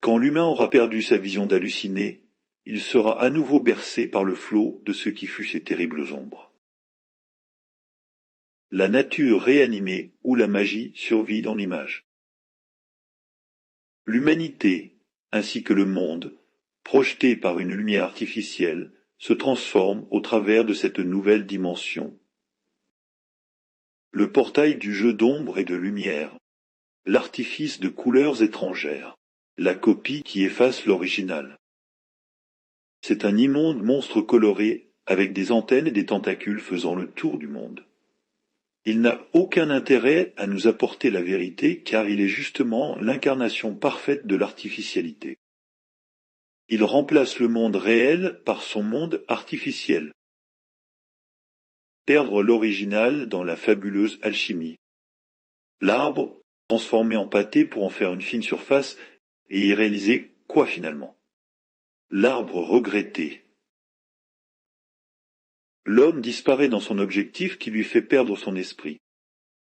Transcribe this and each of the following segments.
Quand l'humain aura perdu sa vision d'halluciné, il sera à nouveau bercé par le flot de ce qui fut ces terribles ombres. La nature réanimée ou la magie survit dans l'image. L'humanité, ainsi que le monde, projeté par une lumière artificielle, se transforme au travers de cette nouvelle dimension. Le portail du jeu d'ombre et de lumière, l'artifice de couleurs étrangères, la copie qui efface l'original. C'est un immonde monstre coloré avec des antennes et des tentacules faisant le tour du monde. Il n'a aucun intérêt à nous apporter la vérité car il est justement l'incarnation parfaite de l'artificialité. Il remplace le monde réel par son monde artificiel. Perdre l'original dans la fabuleuse alchimie. L'arbre, transformé en pâté pour en faire une fine surface, et y réaliser quoi finalement? L'arbre regretté. L'homme disparaît dans son objectif qui lui fait perdre son esprit.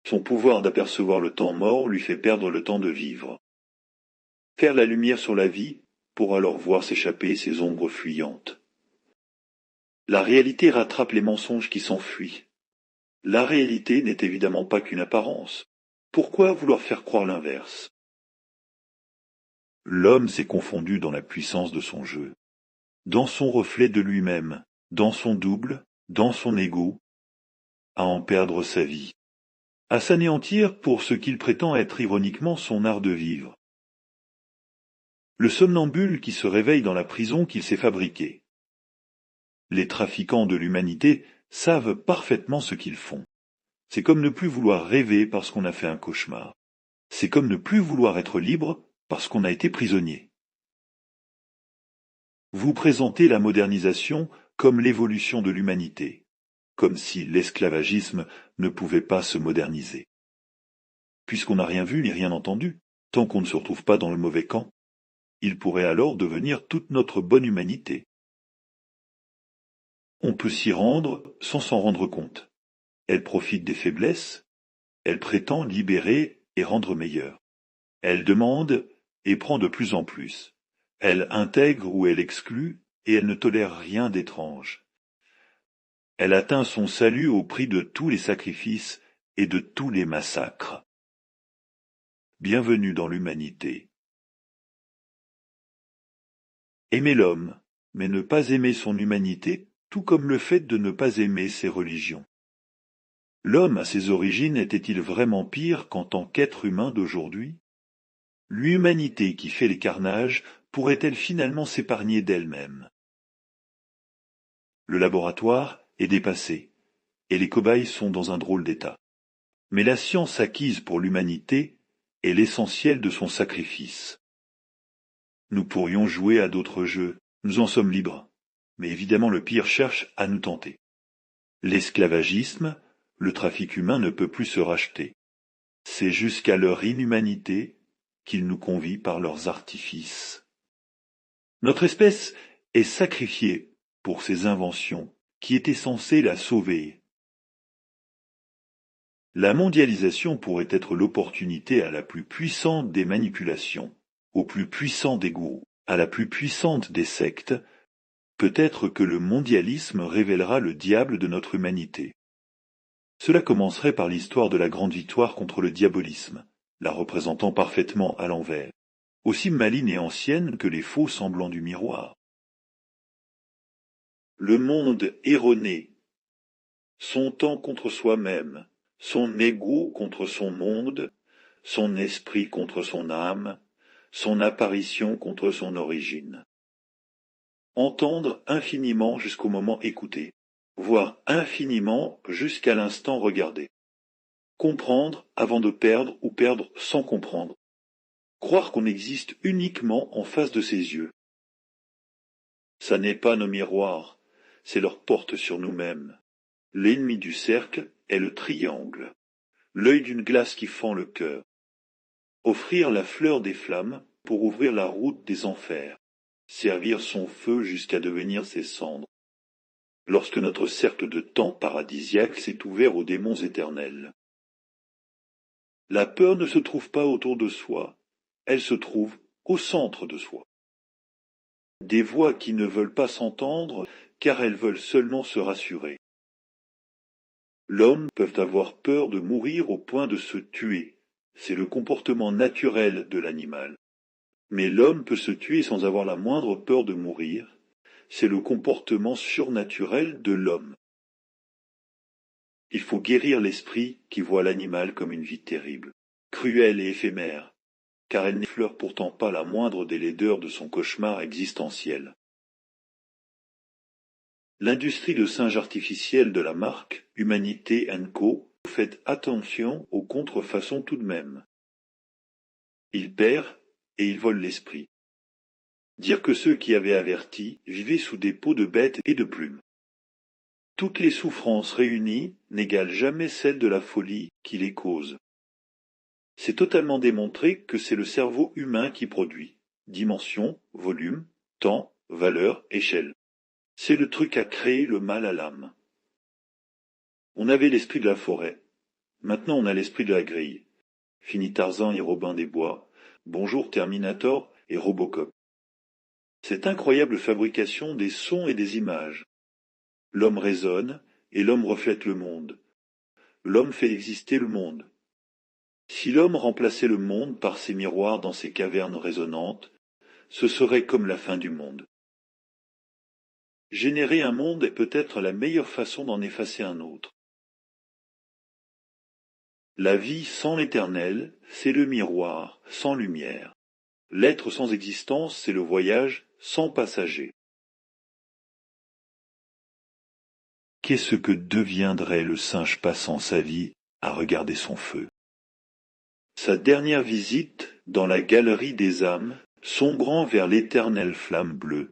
Son pouvoir d'apercevoir le temps mort lui fait perdre le temps de vivre. Faire la lumière sur la vie pour alors voir s'échapper ces ombres fuyantes. La réalité rattrape les mensonges qui s'enfuient. La réalité n'est évidemment pas qu'une apparence. Pourquoi vouloir faire croire l'inverse? L'homme s'est confondu dans la puissance de son jeu, dans son reflet de lui-même, dans son double, dans son ego, à en perdre sa vie, à s'anéantir pour ce qu'il prétend être ironiquement son art de vivre. Le somnambule qui se réveille dans la prison qu'il s'est fabriquée. Les trafiquants de l'humanité savent parfaitement ce qu'ils font. C'est comme ne plus vouloir rêver parce qu'on a fait un cauchemar. C'est comme ne plus vouloir être libre parce qu'on a été prisonnier. Vous présentez la modernisation comme l'évolution de l'humanité, comme si l'esclavagisme ne pouvait pas se moderniser. Puisqu'on n'a rien vu ni rien entendu, tant qu'on ne se retrouve pas dans le mauvais camp, il pourrait alors devenir toute notre bonne humanité. On peut s'y rendre sans s'en rendre compte. Elle profite des faiblesses, elle prétend libérer et rendre meilleur. Elle demande et prend de plus en plus. Elle intègre ou elle exclut et elle ne tolère rien d'étrange. Elle atteint son salut au prix de tous les sacrifices et de tous les massacres. Bienvenue dans l'humanité. Aimer l'homme, mais ne pas aimer son humanité, tout comme le fait de ne pas aimer ses religions. L'homme, à ses origines, était-il vraiment pire qu'en tant qu'être humain d'aujourd'hui? L'humanité qui fait les carnages pourrait-elle finalement s'épargner d'elle-même? Le laboratoire est dépassé, et les cobayes sont dans un drôle d'état. Mais la science acquise pour l'humanité est l'essentiel de son sacrifice. Nous pourrions jouer à d'autres jeux, nous en sommes libres, mais évidemment le pire cherche à nous tenter. L'esclavagisme, le trafic humain ne peut plus se racheter. C'est jusqu'à leur inhumanité qu'ils nous convient par leurs artifices. Notre espèce est sacrifiée pour ces inventions qui étaient censées la sauver. La mondialisation pourrait être l'opportunité à la plus puissante des manipulations, au plus puissant des gourous, à la plus puissante des sectes. Peut-être que le mondialisme révélera le diable de notre humanité. Cela commencerait par l'histoire de la grande victoire contre le diabolisme, la représentant parfaitement à l'envers, aussi maligne et ancienne que les faux semblants du miroir. Le monde erroné, son temps contre soi-même, son ego contre son monde, son esprit contre son âme, son apparition contre son origine. Entendre infiniment jusqu'au moment écouté, voir infiniment jusqu'à l'instant regardé. Comprendre avant de perdre ou perdre sans comprendre. Croire qu'on existe uniquement en face de ses yeux. Ça n'est pas nos miroirs, c'est leur porte sur nous-mêmes. L'ennemi du cercle est le triangle, l'œil d'une glace qui fend le cœur. Offrir la fleur des flammes pour ouvrir la route des enfers, servir son feu jusqu'à devenir ses cendres. Lorsque notre cercle de temps paradisiaque s'est ouvert aux démons éternels. La peur ne se trouve pas autour de soi, elle se trouve au centre de soi. Des voix qui ne veulent pas s'entendre car elles veulent seulement se rassurer. L'homme peut avoir peur de mourir au point de se tuer. C'est le comportement naturel de l'animal. Mais l'homme peut se tuer sans avoir la moindre peur de mourir. C'est le comportement surnaturel de l'homme. Il faut guérir l'esprit qui voit l'animal comme une vie terrible, cruelle et éphémère, car elle n'effleure pourtant pas la moindre des laideurs de son cauchemar existentiel. L'industrie de singes artificiels de la marque Humanité & Co fait attention aux contrefaçons tout de même. Ils perdent et ils volent l'esprit. Dire que ceux qui avaient averti vivaient sous des peaux de bêtes et de plumes. Toutes les souffrances réunies n'égalent jamais celles de la folie qui les cause. C'est totalement démontré que c'est le cerveau humain qui produit. Dimension, volume, temps, valeur, échelle. C'est le truc à créer le mal à l'âme. On avait l'esprit de la forêt. Maintenant on a l'esprit de la grille. Fini Tarzan et Robin des Bois. Bonjour Terminator et Robocop. Cette incroyable fabrication des sons et des images. L'homme raisonne et l'homme reflète le monde. L'homme fait exister le monde. Si l'homme remplaçait le monde par ses miroirs dans ses cavernes résonnantes, ce serait comme la fin du monde. Générer un monde est peut-être la meilleure façon d'en effacer un autre. La vie sans l'éternel, c'est le miroir sans lumière. L'être sans existence, c'est le voyage sans passager. Qu'est-ce que deviendrait le singe passant sa vie à regarder son feu? Sa dernière visite dans la galerie des âmes, sombrant vers l'éternelle flamme bleue,